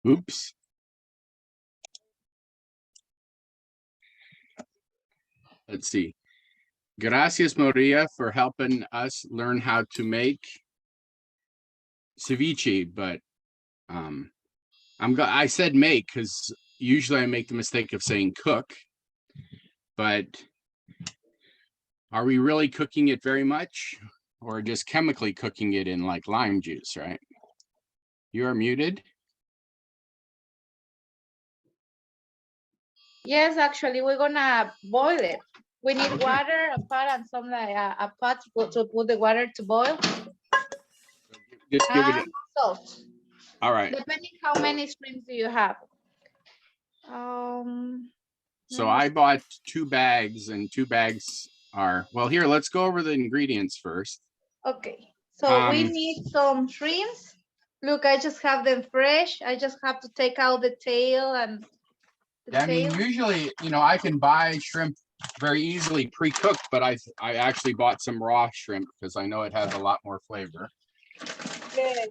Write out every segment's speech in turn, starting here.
Oops. Let's see. Gracias, Maria, for helping us learn how to make ceviche, but I said make because usually I make the mistake of saying cook, but are we really cooking it very much or just chemically cooking it in like lime juice, right? You are muted. Yes, actually, we're gonna boil it. We need water, a pot, and some like a pot to put the water to boil. Just give it salt. All right. Depending how many shrimps do you have. So I bought 2 bags, and 2 bags are, well, here, let's go over the ingredients first. Okay, so we need some shrimps. Look, I just have them fresh. I just have to take out the tail and I mean, usually, you know, I can buy shrimp very easily pre-cooked, but I actually bought some raw shrimp because I know it has a lot more flavor. Good.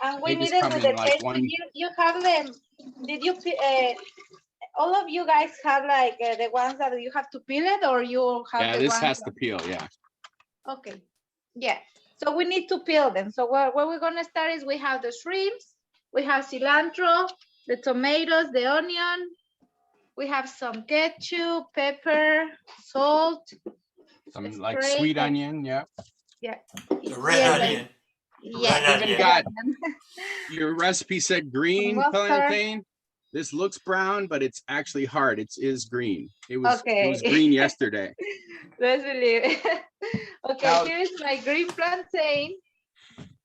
And we They need just it come with in the like taste. one. You have them. Did you all of you guys have like the ones that you have to peel it, or you have Yeah, the this ones has to peel. Yeah. Okay. Yeah. So we need to peel them. So where we're gonna start is we have the shrimps, we have cilantro, the tomatoes, the onion. We have some ketchup, pepper, salt. Some like sweet onion. Yeah. Yeah. The red onion. Yeah. Even got your recipe said green plantain. This looks brown, but it's actually hard. It is green. It was green yesterday. Let's believe it. Okay, now, here's my green plantain.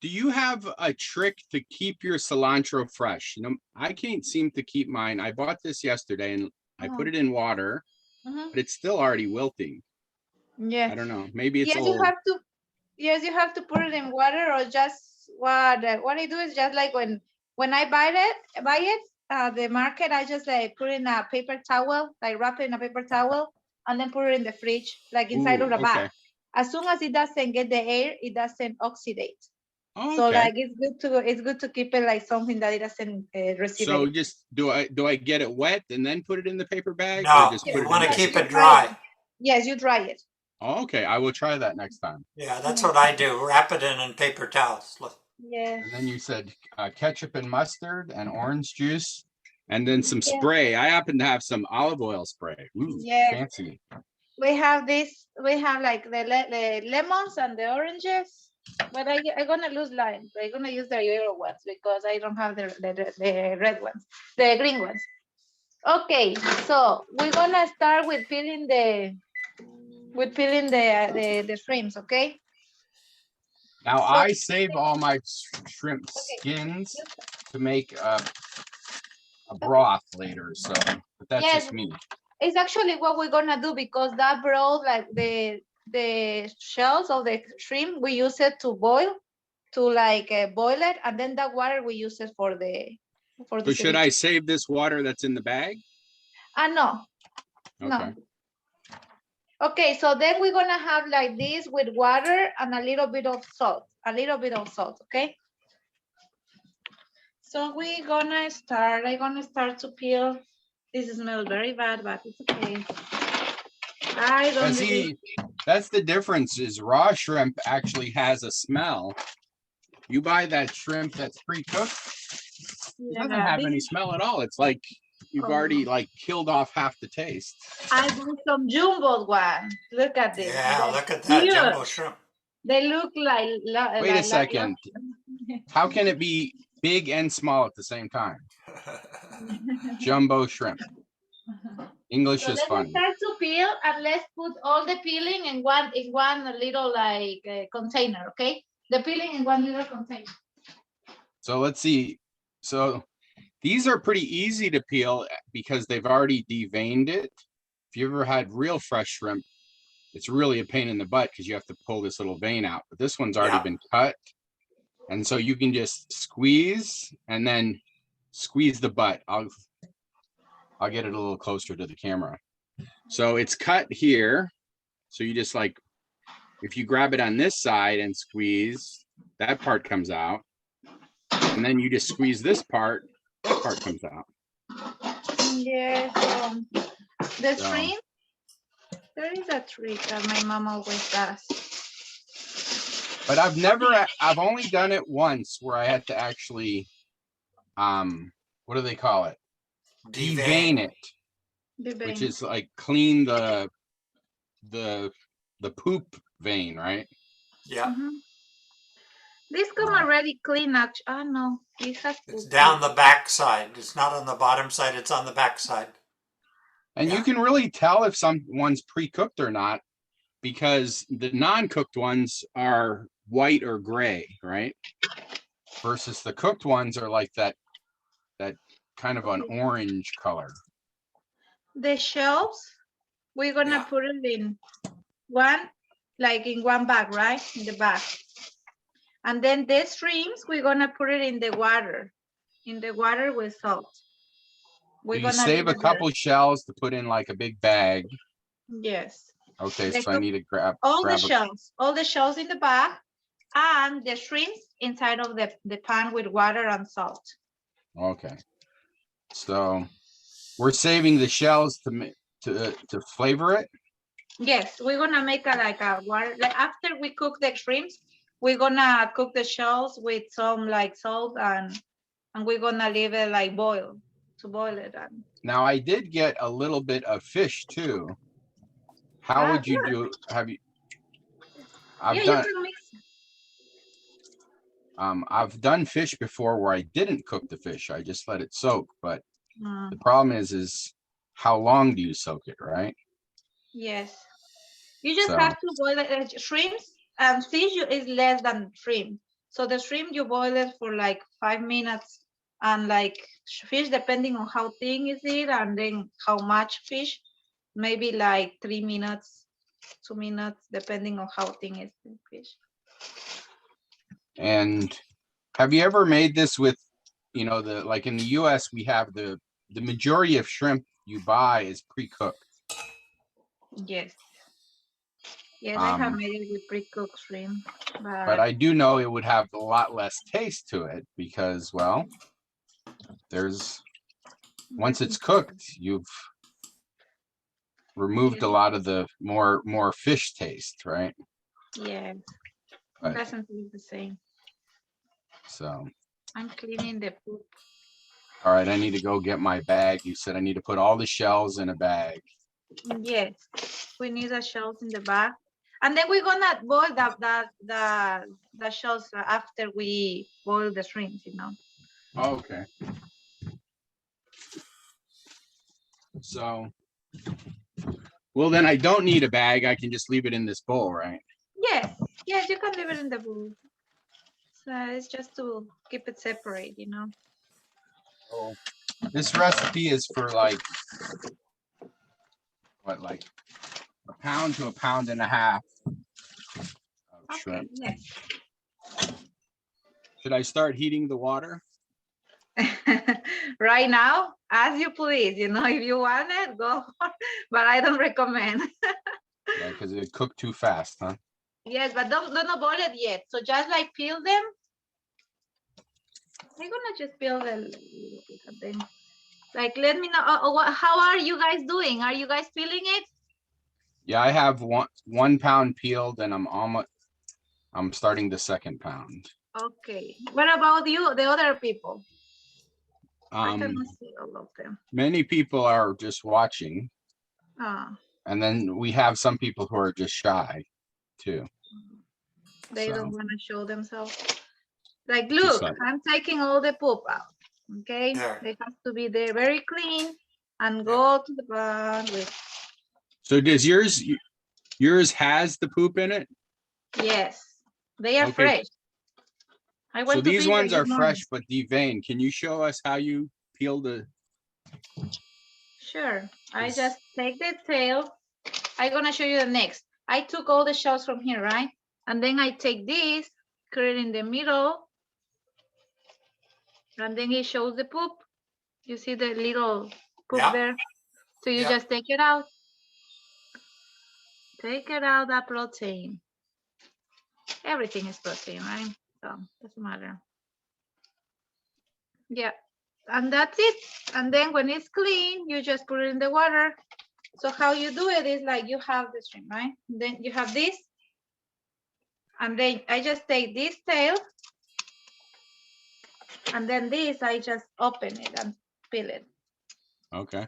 Do you have a trick to keep your cilantro fresh? You know, I can't seem to keep mine. I bought this yesterday and I put it in water, but it's still already wilting. Yeah. I don't know. Maybe it's old. You have to put it in water, or just what I do is just like when I buy it the market, I just like put it in a paper towel, like wrap it in a paper towel, and then put it in the fridge, like inside of the bag. As soon as it doesn't get the air, it doesn't oxidate. So like it's good to keep it like something that it doesn't receive. So just do I get it wet and then put it in the paper bag? No, or just you want to keep it dry. Yes, you dry it. Okay, I will try that next time. Yeah, that's what I do. Wrap it in paper towels. Yeah. And then you said ketchup and mustard and orange juice, and then some spray. I happen to have some olive oil spray. Ooh, fancy. We have this. We have like the lemons and the oranges, but I'm gonna lose lime. I'm gonna use the yellow ones because I don't have the red ones, the green ones. Okay, so we're gonna start with peeling the shrimps. Okay. Now I save all my shrimp skins to make a broth later. So, but that's just me. It's actually what we're gonna do, because that broth, like the shells of the shrimp, we use it to boil, boil it, and then that water we use it for the. So should I save this water that's in the bag? No. Okay. No. Okay, so then we're gonna have like this with water and a little bit of salt. Okay. So we're gonna start. I'm gonna start to peel. This smells very bad, but it's okay. I don't see. That's the difference. Is raw shrimp actually has a smell. You buy that shrimp that's pre-cooked, it doesn't have any smell at all. It's like you've already like killed off half the taste. I bought some jumbo one. Look at this. Yeah, look at that jumbo shrimp. They look like. Wait a second. How can it be big and small at the same time? Jumbo shrimp. English is funny. Let's start to peel, and let's put all the peeling in one little like container. Okay, the peeling in one little container. So let's see. So these are pretty easy to peel because they've already deveined it. If you ever had real fresh shrimp, it's really a pain in the butt because you have to pull this little vein out. But this one's already been cut, and so you can just squeeze and then squeeze the butt. I'll get it a little closer to the camera. So it's cut here. So you just like, if you grab it on this side and squeeze, that part comes out. And then you just squeeze this part part comes out. Yes, the So- shrimp. There is a trick that my mom always does. But I've only done it once where I had to actually, what do they call it? Devein it, The which vein. is like clean the poop vein, right? Yeah, Mhm. This come already clean, actually. Oh no, this has it's poop. down the back side. It's not on the bottom side, it's on the back side. And you Yeah. can really tell if someone's pre-cooked or not, because the non-cooked ones are white or gray, right? Versus the cooked ones are like that kind of an orange color. The shells, we're gonna Yeah. put it in one, like in one bag, right? In the bag. And then the shrimps, we're gonna put it in the water with salt. We're You gonna save leave a it there. couple shells to put in like a big bag. Yes. Okay, They so I cook need to grab all a the shells in the bag, and the shrimps inside of the pan with water and salt. Okay. So we're saving the shells to flavor it. Yes, we're gonna make like after we cook the shrimps, we're gonna cook the shells with some like salt and we're gonna leave it like boil it. And Now I did get a little bit of fish too. How would you do? Have you? you can mix. I've done fish before where I didn't cook the fish. I just let it soak. But Mm, the problem is how long do you soak it, right? yes, you just So- have to boil it. Shrimps and fish is less than shrimp. So the shrimp you boil it for like 5 minutes, and like fish depending on how thin is it and then how much fish, maybe like 3 minutes, 2 minutes, depending on how thin is the fish. And have you ever made this with, like in the US, we have the majority of shrimp you buy is pre-cooked. Yes. Yes, I have made it with pre-cooked shrimp. But I do know it would have a lot less taste to it because, well, once it's cooked, you've removed a lot of the more fish taste, right? Yeah, But- it doesn't taste the same. So, I'm cleaning the poop. all right, I need to go get my bag. You said I need to put all the shells in a bag. Yes, we need the shells in the bag, and then we're gonna boil the shells after we boil the shrimps. Oh, okay. So, well, then I don't need a bag. I can just leave it in this bowl, right? Yes, yes, you can leave it in the bowl. So it's just to keep it separate. Oh, this recipe is for like a pound to a pound and a half of shrimp. Yes. Should I start heating the water? Right now, as you please. If you want it, go. But I don't recommend. Yeah, because it cooked too fast, huh? Yes, but don't boil it yet. So just like peel them. I'm gonna just peel them. Like, let me know. How are you guys doing? Are you guys peeling it? Yeah, I have one pound peeled, and I'm starting the second pound. Okay. What about you, the other people? I cannot see all of them. Many people are just watching, Ah, and then we have some people who are just shy, too. they So- don't want to show themselves. Like, look, like- I'm taking all the poop out. Okay, There. they have to be there very clean and go to the bag with. So does yours has the poop in it? Yes, they are Okay. fresh. I So went to these feed them ones this are morning. fresh but deveined. Can you show us how you peel the? Sure. I Yes. just take the tail. I'm gonna show you the next. I took all the shells from here, right? And then I take this, cut it in the middle, and then it shows the poop. You see the little poop Yeah. there? So you Yeah. just take it out. Take it out, that protein. Everything is protein, right? So doesn't matter. Yeah. And that's it. And then when it's clean, you just put it in the water. So how you do it is like you have the shrimp, right? Then you have this. And then I just take this tail. And then this, I just open it and peel it. Okay.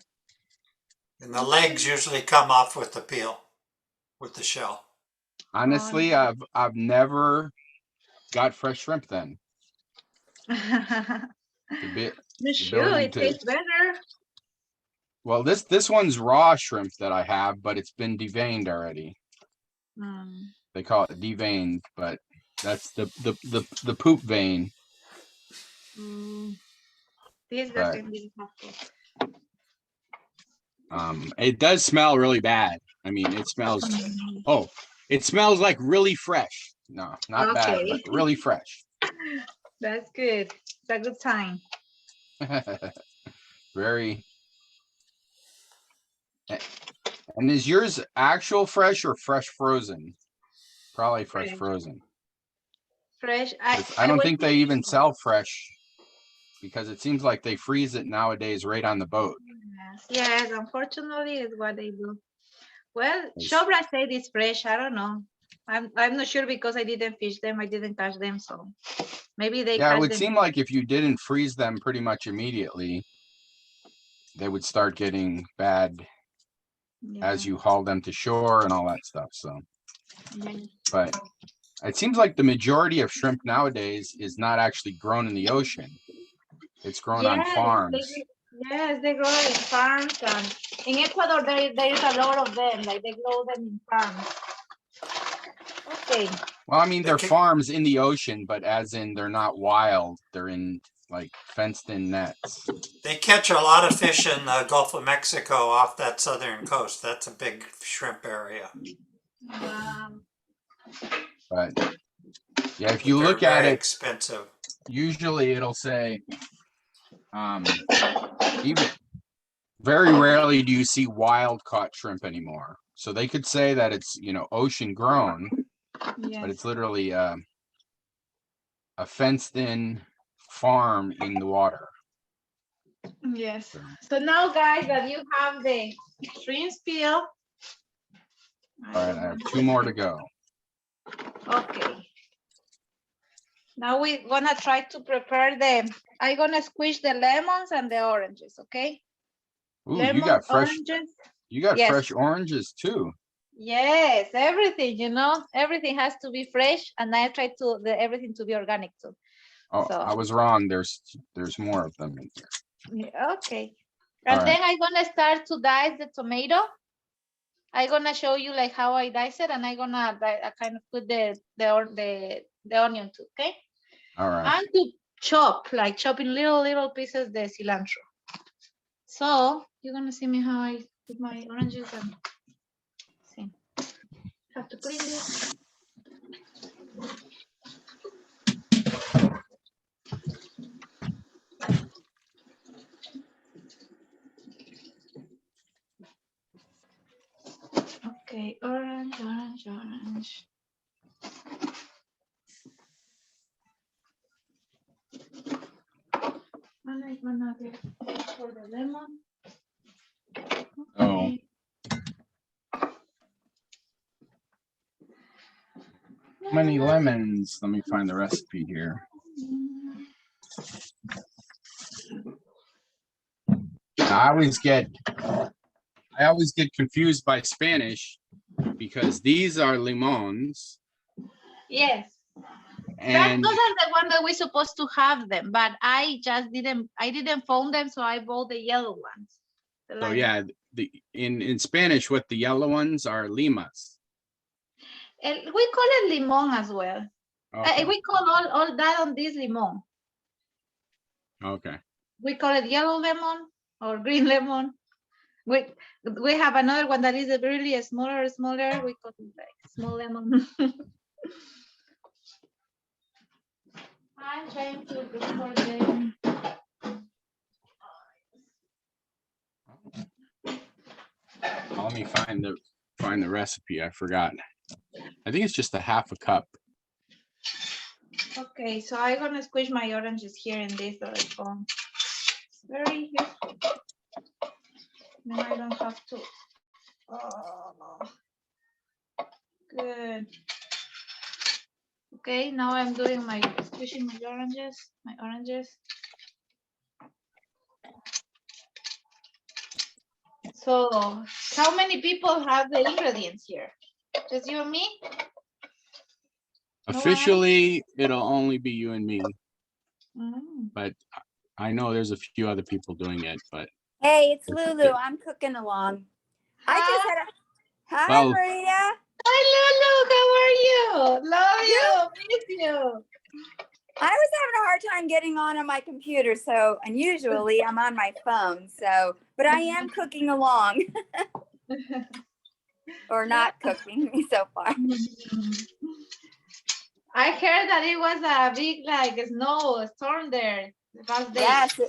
And the legs usually come off with the peel, with the shell. Honestly, no. I've never got fresh shrimp then. The You should, ability it to, tastes better. well, this one's raw shrimp that I have, but it's been deveined already. Mm. They call it deveined, but that's the poop vein. This But doesn't really have to. it does smell really bad. I mean, it smells, oh, it smells like really fresh. No, not bad, Okay. but really fresh. That's good. It's a good sign. Very. And is yours actual fresh or fresh frozen? Probably fresh Fresh. frozen. Fresh. I don't will think they take- even sell fresh because it seems like they freeze it nowadays right on the boat. Yes, unfortunately, it's what they do. Well, Yes. Shobra said it's fresh. I don't know. I'm not sure because I didn't fish them. I didn't catch them, so maybe they Yeah, it catch would them. seem like if you didn't freeze them pretty much immediately, they would start getting bad Yeah. as you haul them to shore and all that stuff. So, Yeah. but it seems like the majority of shrimp nowadays is not actually grown in the ocean. It's grown on farms. Yes, they grow in farms, and in Ecuador there is a lot of them. Like they grow them in farms. Okay. Well, I mean, They they're can- farms in the ocean, but as in they're not wild. They're in like fenced in nets. They catch a lot of fish in the Gulf of Mexico off that southern coast. That's a big shrimp area. But yeah, if you They're look at very it, expensive. usually it'll say, even very rarely do you see wild caught shrimp anymore. So they could say that it's, you know, ocean grown, but it's literally a fenced in farm in the water. Yes. So now, guys, that you have the shrimp peel. All right, I have 2 more to go. Okay. Now we're gonna try to prepare the. I'm gonna squish the lemons and the oranges. Okay. Ooh, Lemons, you got fresh. oranges. You got Yes. fresh oranges too. Yes, everything. You know, everything has to be fresh, and I try to everything to be organic too. Oh, So- I was wrong. There's more of them in here. Yeah, okay. All And then I'm gonna start to dice the tomato. I'm gonna show you like how I dice it, and I'm gonna kind of put the onion too. Okay. All right. And to chop, like chopping little pieces the cilantro. So you're gonna see me how I put my oranges and see. Have to clean this. Okay, orange. And I'm gonna get for the lemon. Oh. Okay. How many lemons? Let me find the recipe here. I always get confused by Spanish because these are limons Yes. and Those are the one that we're supposed to have them, but I didn't phone them, so I bought the yellow ones. so yeah, in Spanish what the yellow ones are limas. We call it limon as well. Okay. We call all that on this limon. Okay. We call it yellow lemon or green lemon. We have another one that is a really smaller. We call it like small lemon. I'm trying to look for them. Let me find the recipe. I forgot. I think it's just a half a cup. Okay, so I'm gonna squish my oranges here in this little phone. very useful. Then I don't have to. Oh, good. Okay, now I'm doing my squishing my oranges. So, how many people have the ingredients here? Just you and me? Officially, it'll only be you and me, Mm. but I know there's a few other people doing it, but Hey, it's Lulu. I'm cooking along. I just had a hi, Well- Maria. Hi, Lulu. How are you? Love you. Miss you. I was having a hard time getting on my computer, so and usually I'm on my phone. So, but I am cooking along, or not cooking so far. I heard that it was a big like snow storm there the past day. Yes,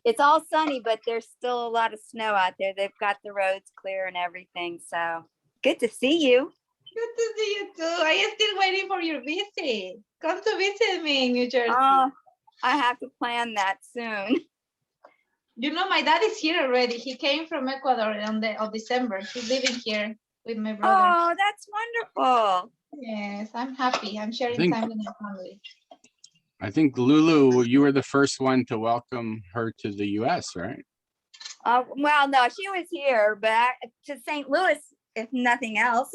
it's all sunny, but there's still a lot of snow out there. They've got the roads clear and everything. So good to see you. Good to see you too. I am still waiting for your visit. Come to visit me in New Jersey. Oh, I have to plan that soon. You know, my dad is here already. He came from Ecuador of December. He's living here with my brother. Oh, that's wonderful. Yes, I'm happy. I'm sharing think- time with my family. I think Lulu, you were the first one to welcome her to the US, right? Well, no, she was here, but to St. Louis, if nothing else.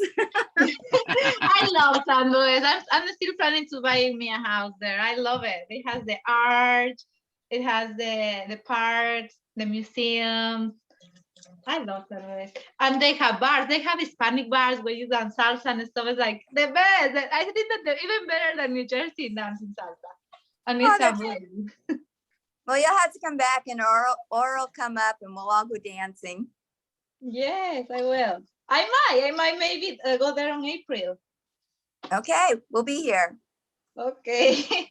I love San Luis. I'm still planning to buy me a house there. I love it. It has the art. It has the parks, the museum. I love San Luis. And they have bars. They have Hispanic bars where you dance salsa and stuff. It's like the best. I think that they're even better than New Jersey dancing salsa. And it's San Luis. Well, you'll have to come back and Oral come up and we'll all go dancing. Yes, I will. I might maybe go there in April. Okay, we'll be here. Okay.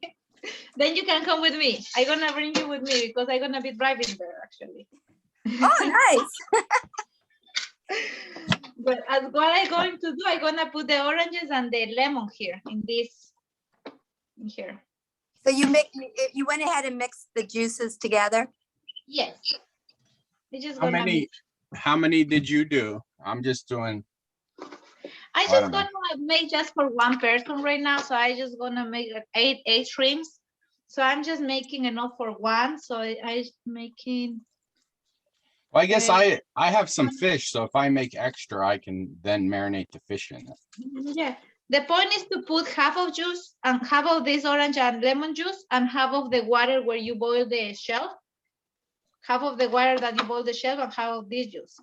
Then you can come with me. I'm gonna bring you with me because I'm gonna be driving there actually. Oh, nice. But what I'm going to do, I'm gonna put the oranges and the lemon here in this. In here. So you went ahead and mixed the juices together? Yes. It's just How gonna many did you do? I'm just doing, I I just don't know. gonna make just for one person right now. So I just gonna make like eight shrimps. So I'm just making enough for one. So I making. well, I guess I have some fish, so if I make extra, I can then marinate the fish in it. Yeah. The point is to put half of juice and half of this orange and lemon juice and half of the water where you boil the shell. Half of the water that you boil the shell and half of this juice.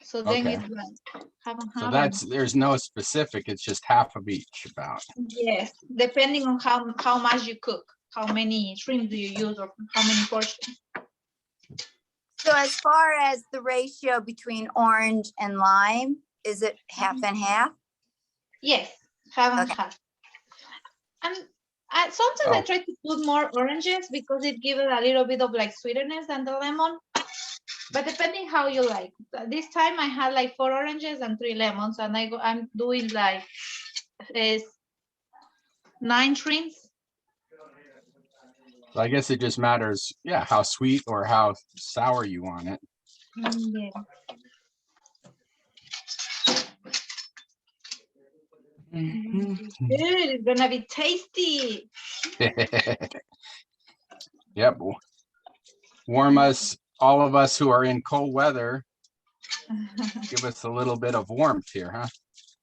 So then Okay. it's like half and So half. there's no specific, it's just half of each about. Yes, depending on how much you cook, how many shrimp do you use or how many portions. So as far as the ratio between orange and lime, is it half and half? Yes, half and Okay. half. And sometimes I try to put more oranges because it gives it a little bit of like sweetness than the lemon. But depending how you like. This time I had like 4 oranges and 3 lemons, and I'm doing like 9 shrimps. So I guess it just matters, yeah, how sweet or how sour you want it. Yeah. Good, it's gonna be tasty. Yep. Warm us, all of us who are in cold weather, give us a little bit of warmth here, huh?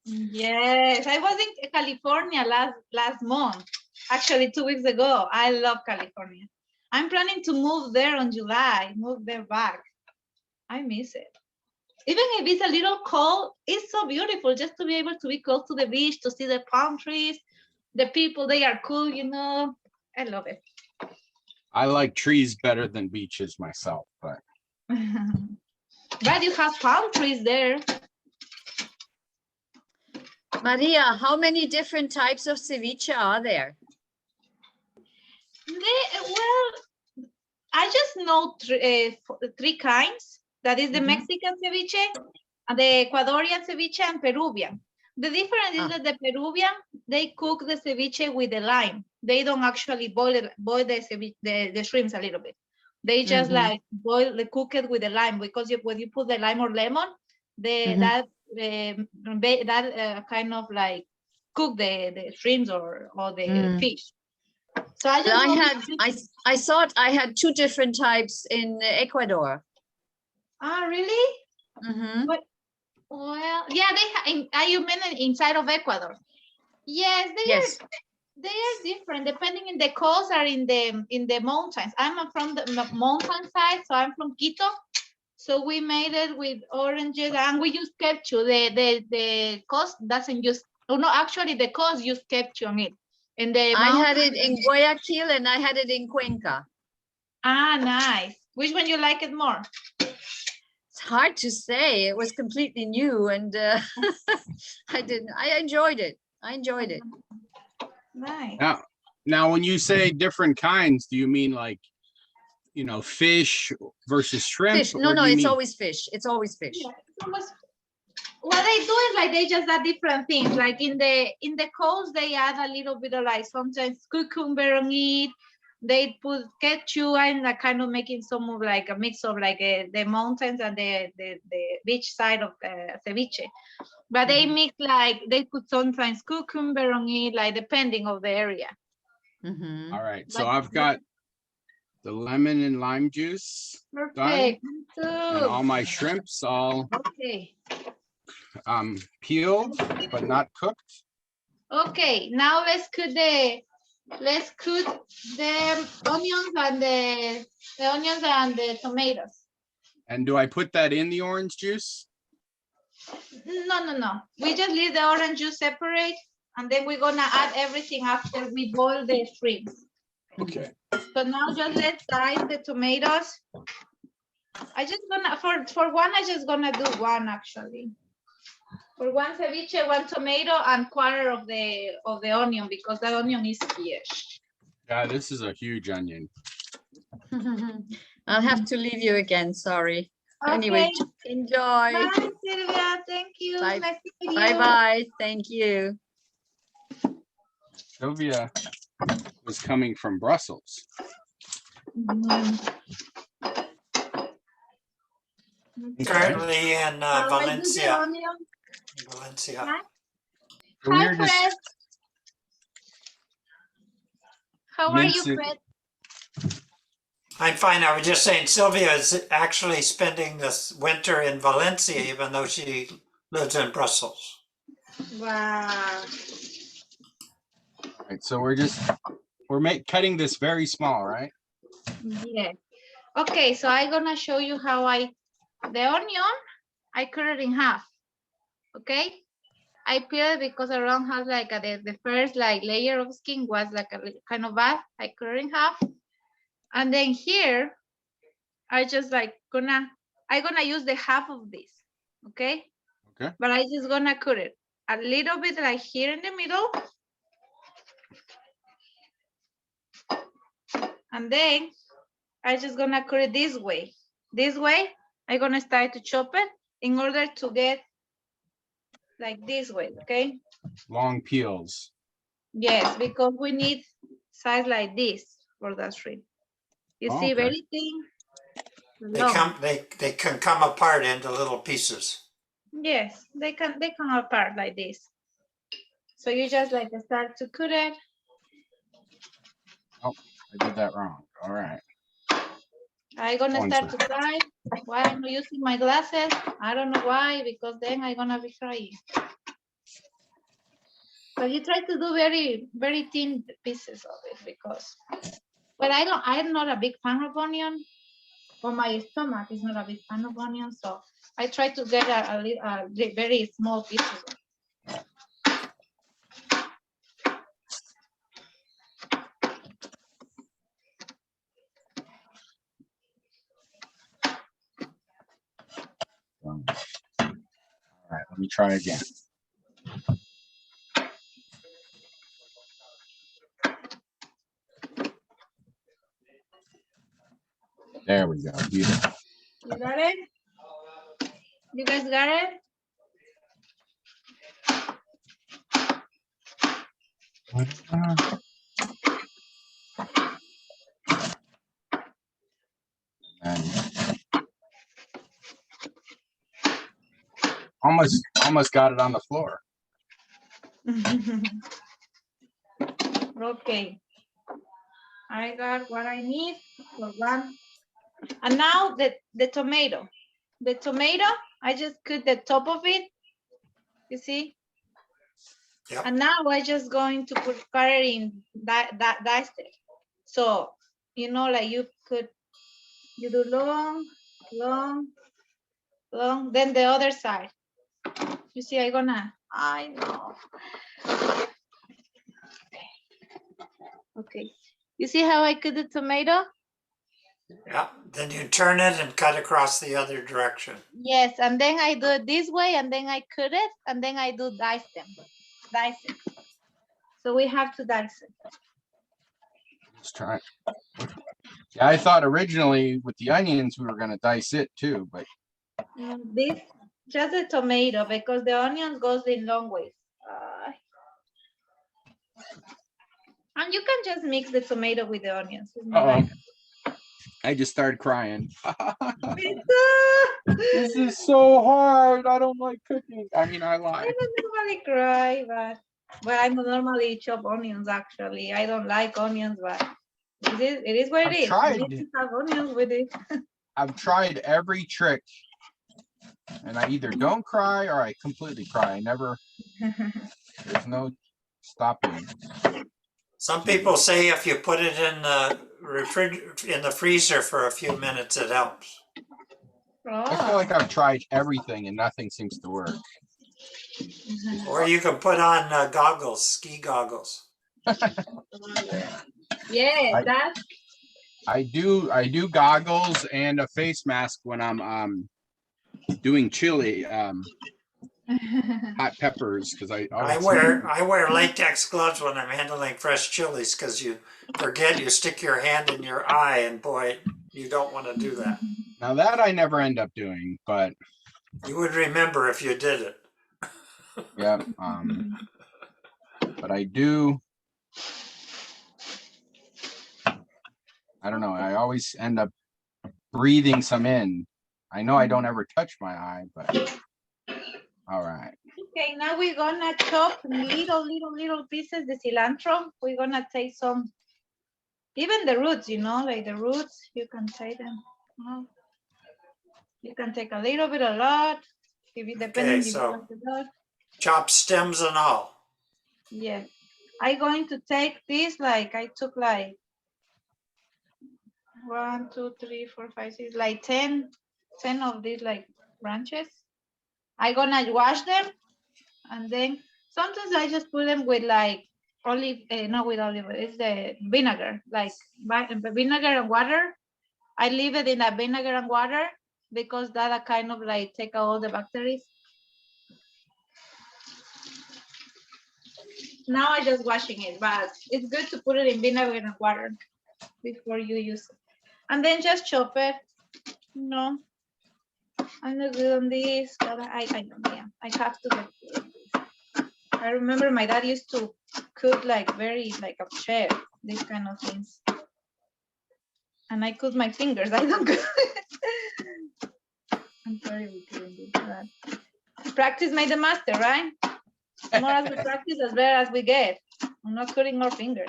Yes, I was in California last month, actually 2 weeks ago. I love California. I'm planning to move there on July, move there back. I miss it. Even if it's a little cold, it's so beautiful just to be able to be close to the beach, to see the palm trees, the people, they are cool, you know. I love it. I like trees better than beaches myself, but But you have palm trees there. Maria, how many different types of ceviche are there? Well, I just know 3 kinds. That is the Mexican ceviche, the Ecuadorian ceviche, and Peruvian. The difference is that the Peruvian, they cook the ceviche with the lime. They don't actually boil the shrimps a little bit. They just Mhm. like boil, they cook it with the lime because when you put the lime or lemon, Mhm. that kind of like cook the shrimps or the Mm. fish. So I just But want I thought I had two different types in Ecuador. really? Mhm. Well, yeah, you mean inside of Ecuador? Yes, Yes. they are different depending in the coast or in the mountains. I'm from the mountain side, so I'm from Quito. So we made it with oranges and we use ketchup. The coast doesn't use. Oh no, actually the coast use ketchup on it. And the I had mountain- it in Guayaquil and I had it in Cuenca. Ah, nice. Which one you like it more? It's hard to say. It was completely new and I enjoyed it. I enjoyed it. Nice. Now, when you say different kinds, do you mean like, fish versus shrimp? Fish. No, or no, do you it's mean- always fish. It's always fish. Yeah, it's almost- what they do is like they just add different things. Like in the coast, they add a little bit of like sometimes cucumber on it. They put ketchup and kind of making some of like a mix of like the mountains and the beach side of ceviche. But they mix like they put sometimes cucumber on it, like depending of the area. Mhm. All right, so But- I've got the lemon and lime juice Perfect. and all my shrimps all Okay. peeled but not cooked. Okay, now let's cook the onions and the tomatoes. And do I put that in the orange juice? No. We just leave the orange juice separate, and then we're gonna add everything after we boil the shrimps. Okay. So now just let's dice the tomatoes. I just gonna for one, I just gonna do one actually. For one ceviche, one tomato and quarter of the onion because the onion is huge. Yeah, this is a huge onion. I'll have to leave you again. Sorry. Anyway, Okay. enjoy. Bye, Sylvia. Thank you. Bye. Nice to meet you. Bye bye. Thank you. Sylvia was coming from Brussels. Currently in How I do the Valencia. onion. Valencia. Hi. So Hi, we're just Fred. How are you, mincing- Fred? I'm fine. I was just saying Sylvia is actually spending this winter in Valencia, even though she lives in Brussels. Wow. All right, so we're cutting this very small, right? Yeah. Okay, so I'm gonna show you how the onion, I cut it in half. Okay. I peel it because around has like the first like layer of skin was like a kind of bad. I cut it in half. And then here, I just like I'm gonna use the half of this, okay? Okay. But I just gonna cut it a little bit like here in the middle. And then I just gonna cut it this way. This way, I'm gonna start to chop it in order to get like this way, okay? Long peels. Yes, because we need size like this for that shrimp. You Oh, see, okay. very thin. They can come apart into little pieces. Yes, they come apart like this. So you just like start to cut it. I did that wrong. All right. I'm gonna One start to cry. Why I'm not using my glasses? I don't know why, because then I'm gonna be crying. But you try to do very, very thin pieces of it because, but I'm not a big fan of onion, or my stomach is not a big fan of onion, so I try to get a very small pieces. All right, let me try again. There we go. Beautiful. You got it? You guys got it? almost got it on the floor. Okay. I got what I need for one. And now the tomato. The tomato, I just cut the top of it. You see? Yep. And now I just going to cut it in diced it. So, you know, like you do long, long, long, then the other side. You see, I know. Okay. You see how I cut the tomato? Yeah, then you turn it and cut across the other direction. Yes, and then I do it this way, and then I cut it, and then I do dice it. So we have to dice it. Let's try. Yeah, I thought originally with the onions we were gonna dice it too, but This just the tomato because the onion goes in long ways. And you can just mix the tomato with the onions. It's not like I just started crying. Pizza! This is so hard. I don't like cooking. I mean, I I lie. don't normally cry, but I normally chop onions. Actually, I don't like onions, but it is what it I've is. tried. You need to have onions with it. I've tried every trick, and I either don't cry or I completely cry. I never. There's no stopping. Some people say if you put it in the in the freezer for a few minutes, it helps. I feel like I've tried everything and nothing seems to work. Or you can put on goggles, ski goggles. Yeah, that's I do goggles and a face mask when I'm doing chili, hot peppers, because I wear latex gloves when I'm handling fresh chilies because you forget you stick your hand in your eye and boy, you don't want to do that. now that I never end up doing, but You would remember if you did it. yeah, but I do. I don't know. I always end up breathing some in. I know I don't ever touch my eye, but all right. okay. Now we're gonna chop little pieces the cilantro. We're gonna take some, even the roots, you know, like the roots. You can take them. You can take a little bit, a lot. If it depends, if you want a lot. Chop stems and all. Yeah, I'm going to take this. Like I took like 1, 2, 3, 4, 5, 6, like 10 of these like branches. I'm gonna wash them, and then sometimes I just put them with like olive, not with olive, it's the vinegar, like vinegar and water. I leave it in that vinegar and water because that kind of like take out all the bacteria. Now I just washing it, but it's good to put it in vinegar and water before you use it. And then just chop it. No, I'm not good on this, but I know, yeah, I have to get good on this. I remember my dad used to cook like very like a chef, these kind of things. And I cut my fingers, I don't cook. I'm sorry with doing this, but practice made the master, right? The more as we practice, as better as we get. I'm not cutting our fingers.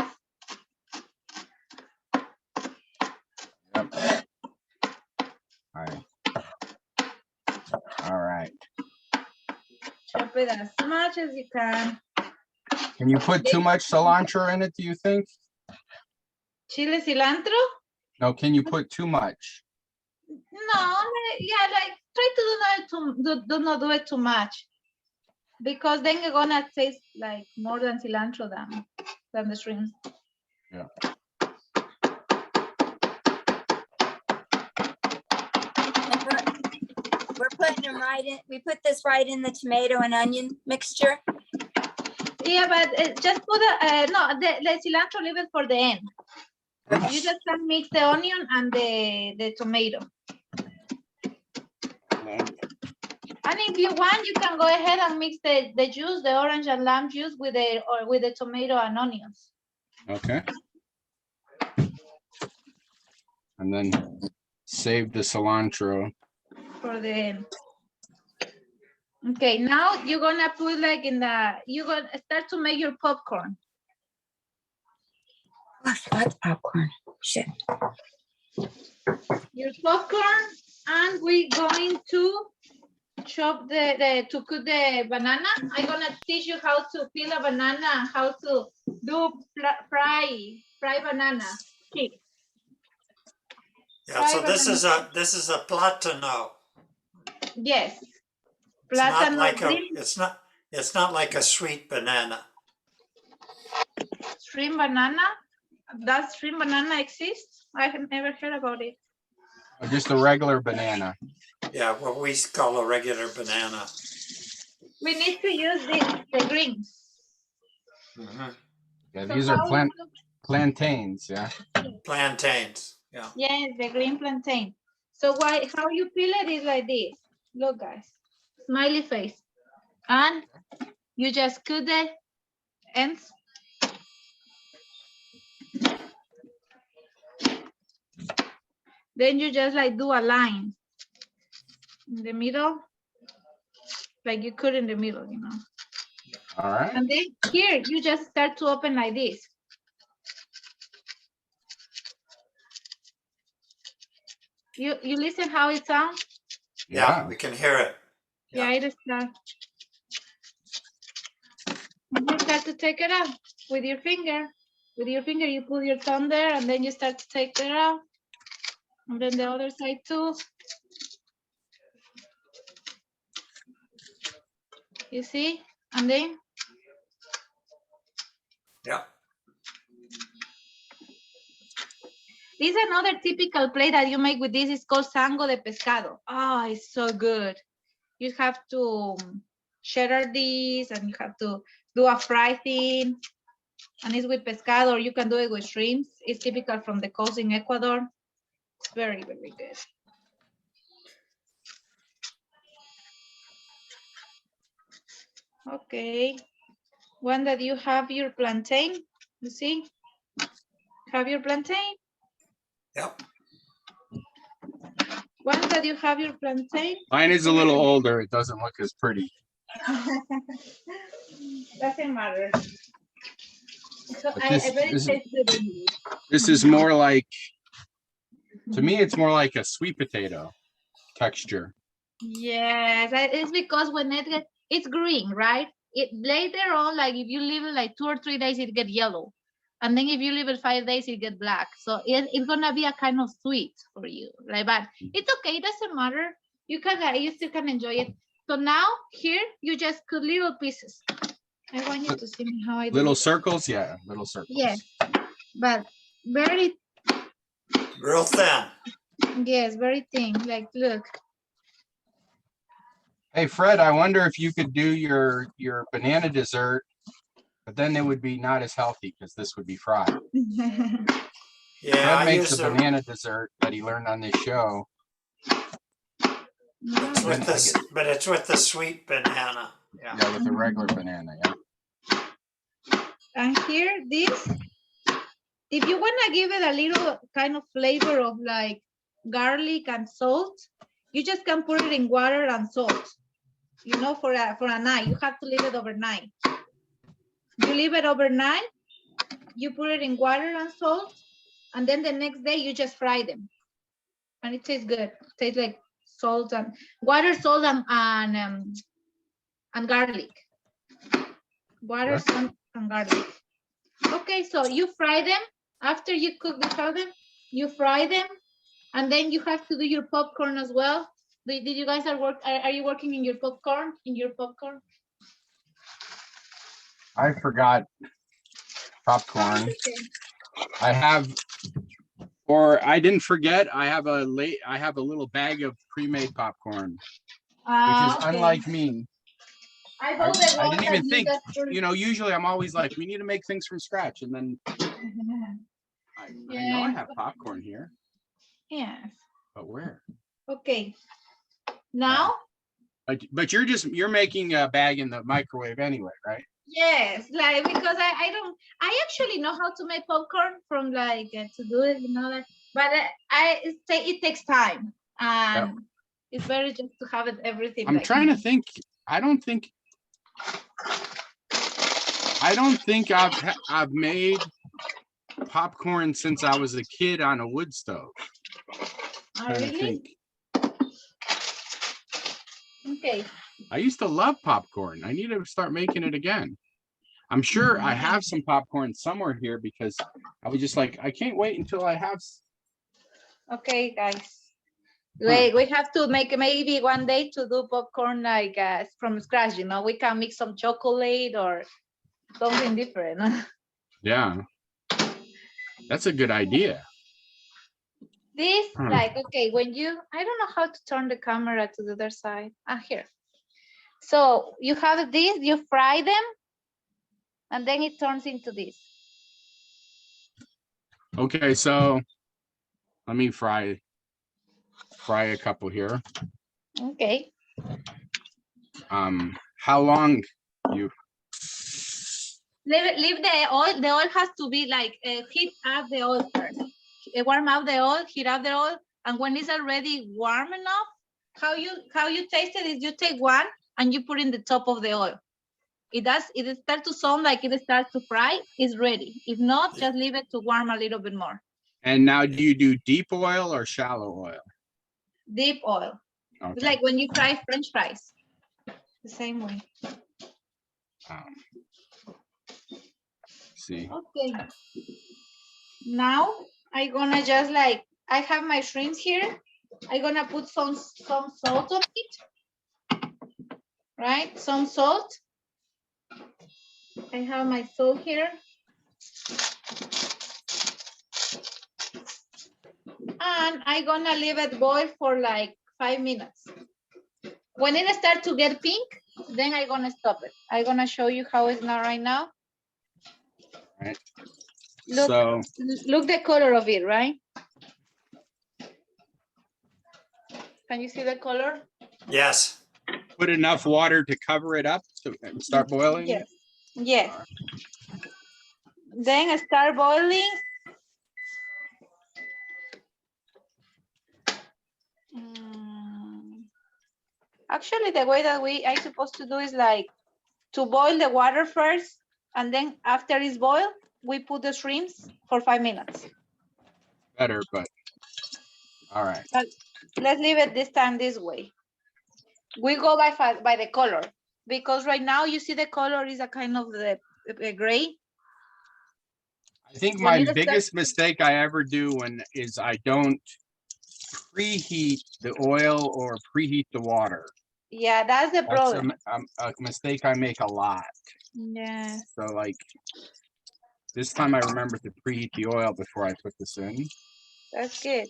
Yep. All right. Chop it as much as you can. Can you put too much cilantro in it, do you think? Chile cilantro? No, can you put too much? No, yeah, like try to do not do it too much, because then you're gonna taste like more than cilantro than the shrimp. Yeah. We're putting them right in. We put this right in the tomato and onion mixture. Yeah, but just put no, the cilantro, leave it for the end. You just can mix the onion and the tomato. And if you want, you can go ahead and mix the juice, the orange and lime juice with the tomato and onions. Okay. And then save the cilantro. For the end. Okay, now you're gonna put like you're gonna start to make your popcorn. What's popcorn? Shit. Your popcorn, and we're going to chop to cook the banana. I'm gonna teach you how to peel a banana and how to do fry banana. Okay. Yeah, so this is a platano. Yes. It's not Plátano like green. it's not like a sweet banana. Shrimp banana. Does shrimp banana exist? I have never heard about it. Just a regular banana. Yeah, what we call a regular banana. We need to use the green. Yeah, So these are how you plantains. Yeah. Plantains. Yeah. Yes, the green plantain. So how you peel it is like this. Look, guys, smiley face, and you just cut the ends. Then you just like do a line in the middle, like you cut in the middle, you know. All right. And then here you just start to open like this. You listen how it sounds? Yeah, we can hear it. Yeah, it is not. And you start to take it out with your finger. With your finger, you put your thumb there, and then you start to take it out. And then the other side too. You see? And then Yeah. this is another typical plate that you make with this. It's called Sango De Pescado. Oh, it's so good. You have to cheddar this, and you have to do a fry thing. And it's with pescado, or you can do it with shrimps. It's typical from the coast in Ecuador. It's very, very good. Okay. When that you have your plantain, you see? Have your plantain? Yep. Once that you have your plantain. Mine is a little older. It doesn't look as pretty. Doesn't matter. So But I bet it tastes good in you. This is more like, to me, it's more like a sweet potato texture. Yes, it's because when it's green, right? It later on, like if you leave it like 2 or 3 days, it get yellow. And then if you leave it 5 days, it get black. So it's gonna be a kind of sweet for you, right? But it's okay, it doesn't matter. You still can enjoy it. So now here, you just cut little pieces. I want you to see me how I do Little it. circles, yeah, little circles. Yes, but very, Real thin. yes, very thin. Like, look. Hey, Fred, I wonder if you could do your banana dessert, but then it would be not as healthy because this would be fried. Yeah, Fred I makes use a banana dessert that he learned on this show. It's with this, but it's with the sweet banana. Yeah. Yeah, with a regular banana, yeah. And here, this, if you want to give it a little kind of flavor of like garlic and salt, you just can put it in water and salt. You know, for a night, you have to leave it overnight. You leave it overnight, you put it in water and salt, and then the next day you just fry them. And it tastes good. It tastes like salt and water, salt, and garlic. Water, salt, and garlic. Okay, so you fry them. After you cook the powder, you fry them, and then you have to do your popcorn as well. Did you guys are you working in your popcorn? I forgot popcorn. I have, or I didn't forget. I have a little bag of pre-made popcorn, which is unlike me. I didn't even think. You know, usually I'm always like, we need to make things from scratch, and then I know I have popcorn here. Yes. But where? Okay. Now. But you're making a bag in the microwave anyway, right? Yes, like because I actually know how to make popcorn from like to do it, you know, but it takes time, and It's better just to have it everything. I'm like- trying to think. I don't think I've made popcorn since I was a kid on a wood stove. Oh, Trying to really? think. Okay. I used to love popcorn. I need to start making it again. I'm sure I have some popcorn somewhere here because I was just like, I can't wait until I have. Okay, guys. Wait, we have to make maybe one day to do popcorn like from scratch, you know, we can mix some chocolate or something different. Yeah. That's a good idea. This, Hmm. like, okay, when you, I don't know how to turn the camera to the other side. Ah, here. So you have this, you fry them, and then it turns into this. Okay, so let me fry a couple here. Okay. How long you? Leave the oil. The oil has to be like heat up the oil first. Warm up the oil, heat up the oil, and when it's already warm enough, how you taste it is you take one and you put in the top of the oil. It starts to sound like it starts to fry. It's ready. If not, just leave it to warm a little bit more. And now, do you do deep oil or shallow oil? Deep oil. It's Okay. like when you fry French fries. The same way. See. Okay. Now I'm gonna just like, I have my shrimps here. I'm gonna put some salt on it. Right? Some salt. I have my salt here. And I'm gonna leave it boil for like 5 minutes. When it starts to get pink, then I'm gonna stop it. I'm gonna show you how it's now right now. Right. Look, So look the color of it, right? Can you see the color? Yes. put enough water to cover it up to start boiling? Yes. Yes. Then start boiling. Actually, the way that I supposed to do is like to boil the water first, and then after it's boiled, we put the shrimps for 5 minutes. Better, but all right. But let's leave it this time this way. We go by the color, because right now you see the color is a kind of the gray. I think When my it biggest mistake I ever do is I don't preheat the oil or preheat the water. Yeah, that's the That's problem. a mistake I make a lot. Yeah, So like this time I remember to preheat the oil before I put this in. that's good.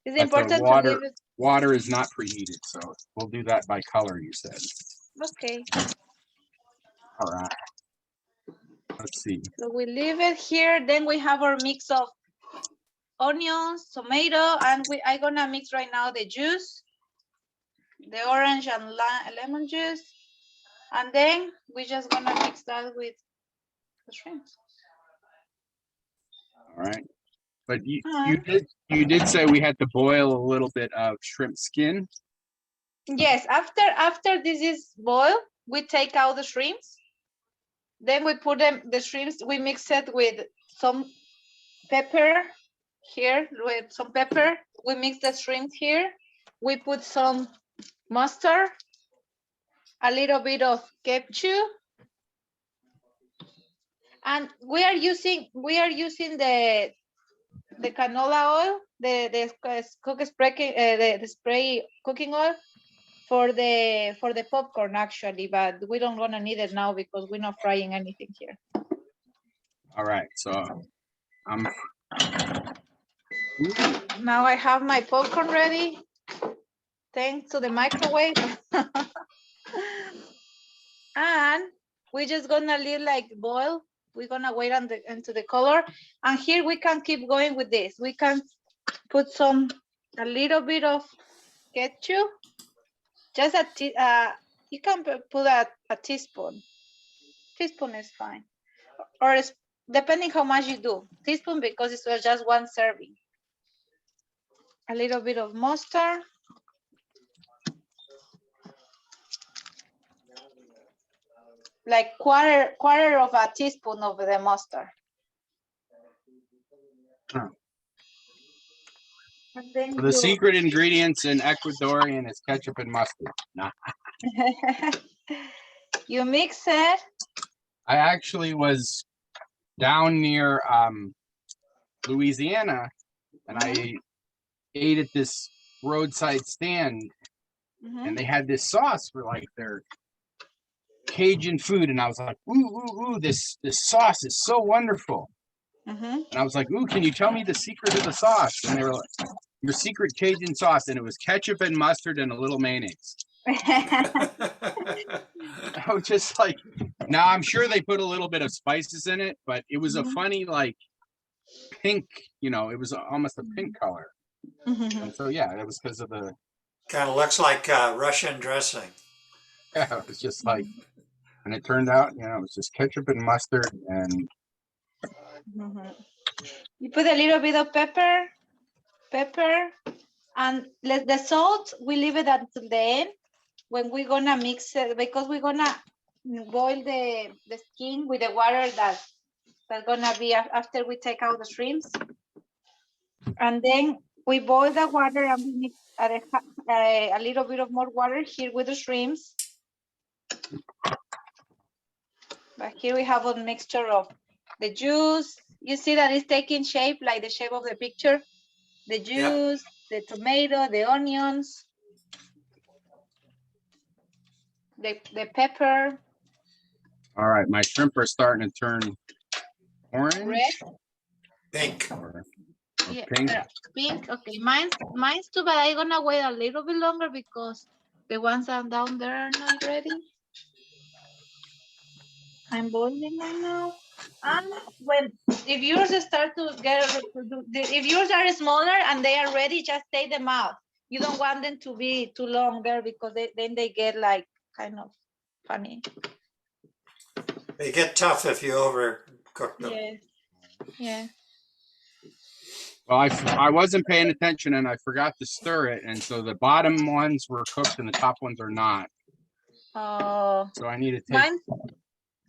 It's But important the to leave it. water is not preheated, so we'll do that by color, you said. Okay, All right. Let's see. so we leave it here. Then we have our mix of onions, tomato, and I'm gonna mix right now the juice, the orange and lemon juice, and then we just gonna mix that with the shrimp. All right. But you Uh-huh. you did say we had to boil a little bit of shrimp skin. Yes, after this is boiled, we take out the shrimps. Then we put the shrimps, we mix it with some pepper here, with some pepper. We mix the shrimps here. We put some mustard, a little bit of ketchup. And we are using the canola oil, the spray cooking oil for the popcorn actually, but we don't gonna need it now because we're not frying anything here. All right. So Now I have my popcorn ready. Thanks to the microwave. And we're just gonna leave like boil. We're gonna wait into the color. And here we can keep going with this. We can put a little bit of ketchup. Just you can put a teaspoon. Teaspoon is fine. Or depending how much you do. Teaspoon because it's just one serving. A little bit of mustard. like quarter of a teaspoon of the mustard. Huh. And then So the you- secret ingredients in Ecuadorian is ketchup and mustard. Nah. you mix it. I actually was down near Louisiana, and I ate at this roadside stand, Mhm. and they had this sauce for like their Cajun food, and I was like, ooh, this sauce is so wonderful. Mhm. And I was like, ooh, can you tell me the secret of the sauce? And they were like, your secret Cajun sauce, and it was ketchup and mustard and a little mayonnaise. I was just like, now I'm sure they put a little bit of spices in it, but it was a funny like pink, you know, it was almost a pink color. Mhm. And so yeah, it was because of the Kind of looks like Russian dressing. yeah, it was just like, and it turned out, you know, it was just ketchup and mustard and Mhm. You put a little bit of pepper, and let the salt, we leave it until the end when we're gonna mix it, because we're gonna boil the skin with the water that's gonna be after we take out the shrimps. And then we boil the water and we mix a little bit of more water here with the shrimps. But here we have a mixture of the juice. You see that it's taking shape, like the shape of the picture. The juice, the tomato, the onions, the pepper, all right, my shrimp are starting to turn orange red. Pink. or Yeah, pink. pink. Okay, mine's too, but I'm gonna wait a little bit longer because the ones that down there are not ready. I'm boiling right now. And if yours start to get, if yours are smaller and they are ready, just take them out. You don't want them to be too longer because then they get like kind of funny. They get tough if you overcook them. Yes. Yeah. Well, I wasn't paying attention and I forgot to stir it, and so the bottom ones were cooked and the top ones are not. Oh, So I need to take. mine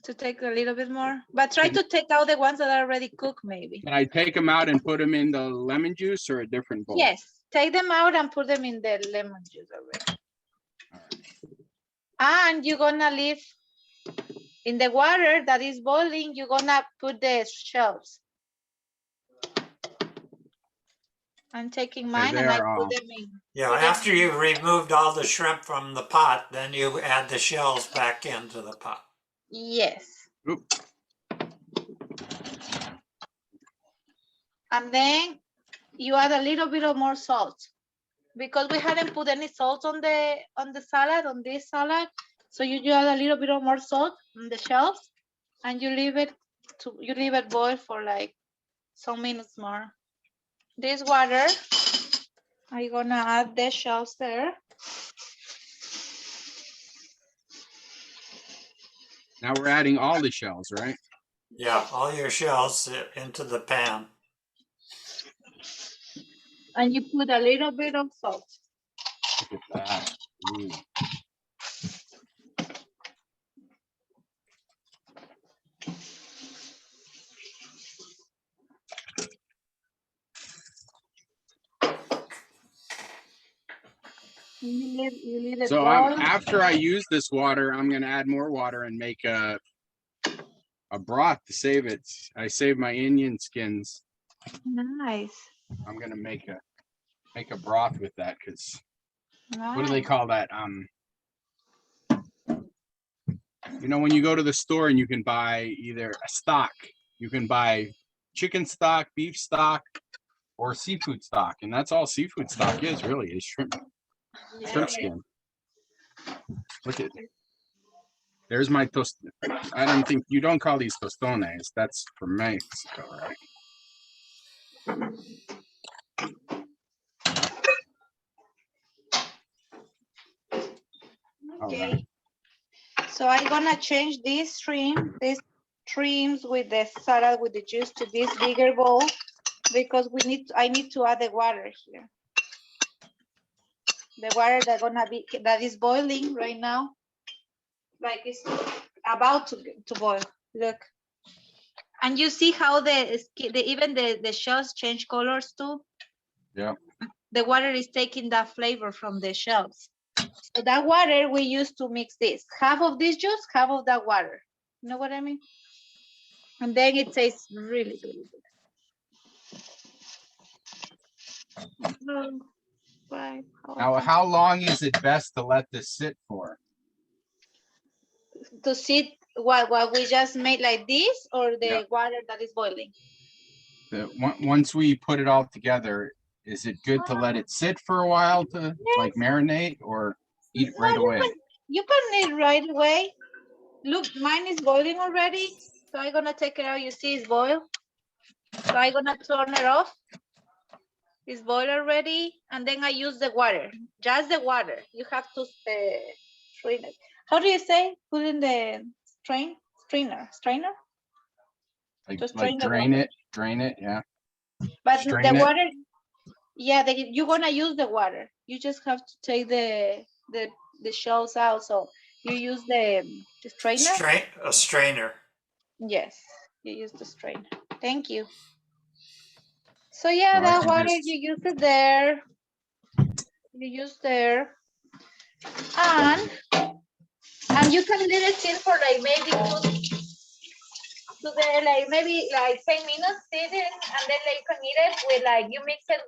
to take a little bit more, but try to take out the ones that are already cooked, maybe. Can I take them out and put them in the lemon juice or a different bowl? Yes, take them out and put them in the lemon juice already. And you're gonna leave in the water that is boiling, you're gonna put the shells. I'm taking mine and I put them in. Yeah, Put them after you've removed all the shrimp from the pot, then you add the shells back into the pot. Yes. Oop. And then you add a little bit of more salt because we hadn't put any salt on the salad, on this salad. So you add a little bit of more salt on the shells and you leave it boil for like some minutes more. This water, I'm gonna add the shells there. Now we're adding all the shells, right? Yeah, all your shells into the pan. And you put a little bit of salt. Look at that. Ooh. You leave it So boil. after I use this water, I'm gonna add more water and make a broth to save it. I save my onion skins. Nice. I'm gonna make a broth with that because Nice. what do they call that? You know, when you go to the store and you can buy either a stock, you can buy chicken stock, beef stock, or seafood stock, and that's all seafood stock is really, is shrimp skin. Look at, there's my toast. I don't think you don't call these tostones. That's from Mexico, right? Okay. So I'm gonna change these shrimps with the salad with the juice to this bigger bowl because I need to add the water here. The water that is boiling right now. Like about to boil. Look. And you see how even the shells change colors too? Yeah. The water is taking that flavor from the shells. So that water we use to mix this. Half of this juice, half of that water. You know what I mean? And then it tastes really, really good. Right. Now, how long is it best to let this sit for? To sit what we just made like this, or the Yeah. water that is boiling? Once we put it all together, is it good to let it sit for a while to like marinate, or eat it right away? You can eat right away. Look, mine is boiling already. So I'm gonna take it out. You see it's boiled. So I'm gonna turn it off. It's boiled already. And then I use the water, just the water. You have to strain it. How do you say? Put in the strainer. Like, To strain the drain water. it, yeah. But strain the it. water, yeah, you're gonna use the water. You just have to take the shells out. So you use the strainer. A strainer. Yes, you use the strainer. Thank you. So yeah, So I that can water just- you use it there. You use there, and you can let it sit for like maybe maybe like 10 minutes sitting, and then you can eat it with you mix it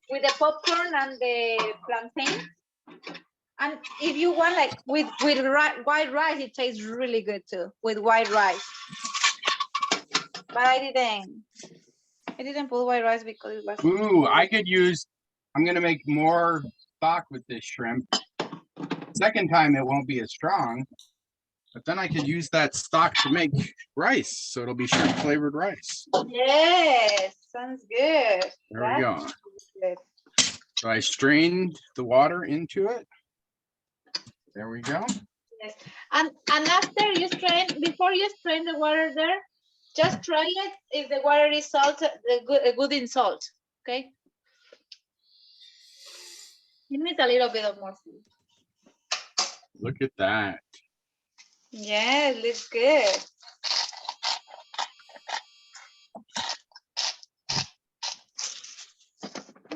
with the popcorn and the plantain. And if you want with white rice, it tastes really good too with white rice. But I didn't put white rice because it was. Ooh, I'm gonna make more stock with this shrimp. Second time it won't be as strong, but then I could use that stock to make rice, so it'll be shrimp flavored rice. Yes, sounds good. There we go. Good. So I strained the water into it. There we go. Yes. And after you before you strain the water there, just try it if the water is salted, good in salt. Okay. It needs a little bit of more food. Look at that. Yeah, it looks good.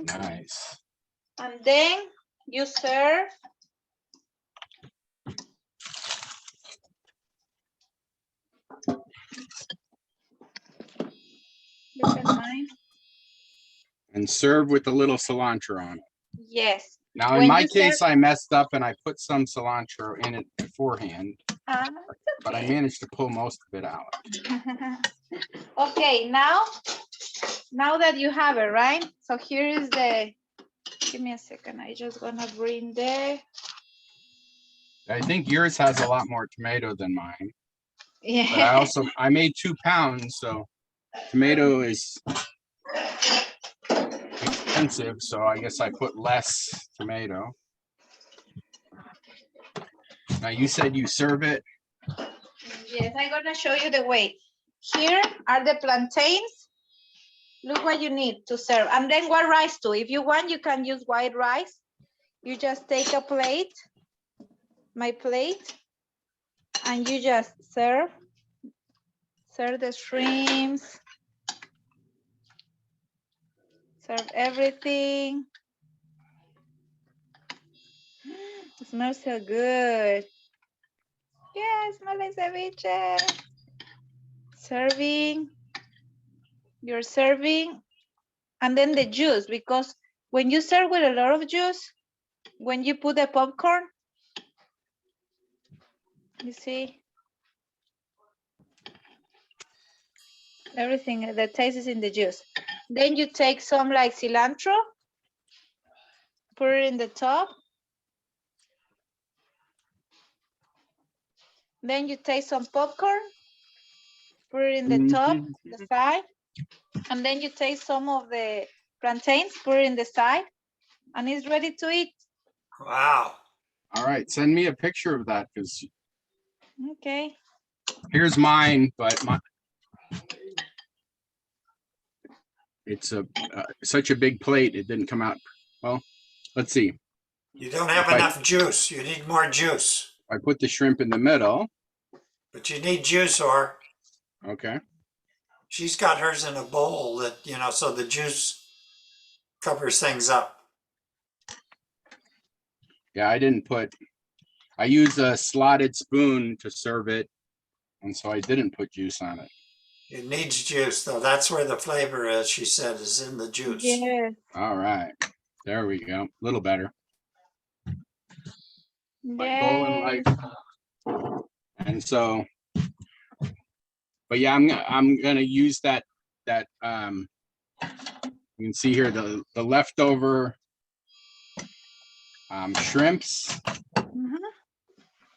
Nice. And then you serve. Look at mine. And serve with a little cilantro on it. Yes. Now, in my case, I messed up and I put some cilantro in it beforehand, but I managed to pull most of it out. Okay, now that you have it, right? So here is give me a second. I just gonna bring I think yours has a lot more tomato than mine. yeah. But I made 2 pounds, so tomato is expensive, so I guess I put less tomato. Now you said you serve it. Yes, I'm gonna show you the way. Here are the plantains. Look what you need to serve. And then what rice too. If you want, you can use white rice. You just take a plate, my plate, and you just serve the shrimps, serve everything. It smells so good. Yeah, it smells like ceviche. Serving, you're serving, and then the juice, because when you serve with a lot of juice, when you put the popcorn, you see, everything, the taste is in the juice. Then you take some cilantro, put it in the top. Then you take some popcorn, put it in the top, the side. And then you take some of the plantains, put it in the side, and it's ready to eat. Wow. All right, send me a picture of that, because Okay. here's mine, but it's such a big plate, it didn't come out. Well, let's see. You don't have enough juice. You need more juice. I put the shrimp in the middle. But you need juice, or Okay. she's got hers in a bowl that, you know, so the juice covers things up. Yeah, I use a slotted spoon to serve it. And so I didn't put juice on it. It needs juice, though. That's where the flavor is, she said, is in the juice. Yes. All right. There we go. A little better. My goal in Yes. life. And so, but yeah, I'm gonna use that you can see here the leftover shrimps Mhm.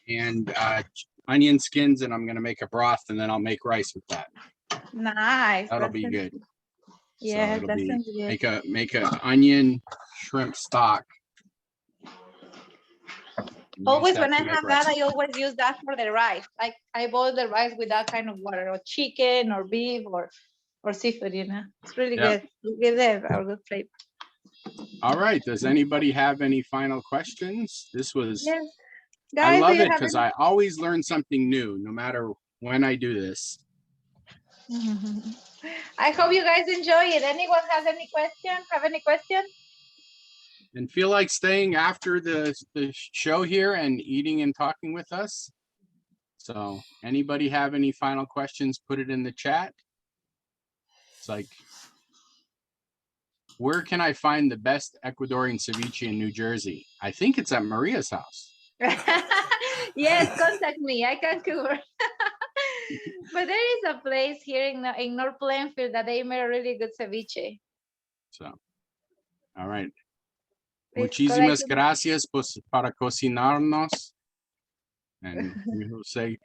and onion skins, and I'm gonna make a broth, and then I'll make rice with that. Nice. That'll That be sounds good. Yeah, it'll that be sounds good. make a onion shrimp stock. Use Always that when I to make have rice. that, I always use that for the rice. Like I boil the rice with that kind of water, or chicken, or beef, or seafood. You know, it's really Yeah. good. It gives it a good flavor. All right. Does anybody have any final questions? This was, Yes, I guys, do love you it have because I always learn something new, no matter when I do this. any? I hope you guys enjoy it. Anyone has any question? Have any question? And feel like staying after the show here and eating and talking with us. So anybody have any final questions, put it in the chat. It's like, where can I find the best Ecuadorian ceviche in New Jersey? I think it's at Maria's house. Yes, contact me. I can cover. But there is a place here in North Plainfield that they make a really good ceviche. So, all right. It's Muchísimas called, gracias para cocinarnos. And we will say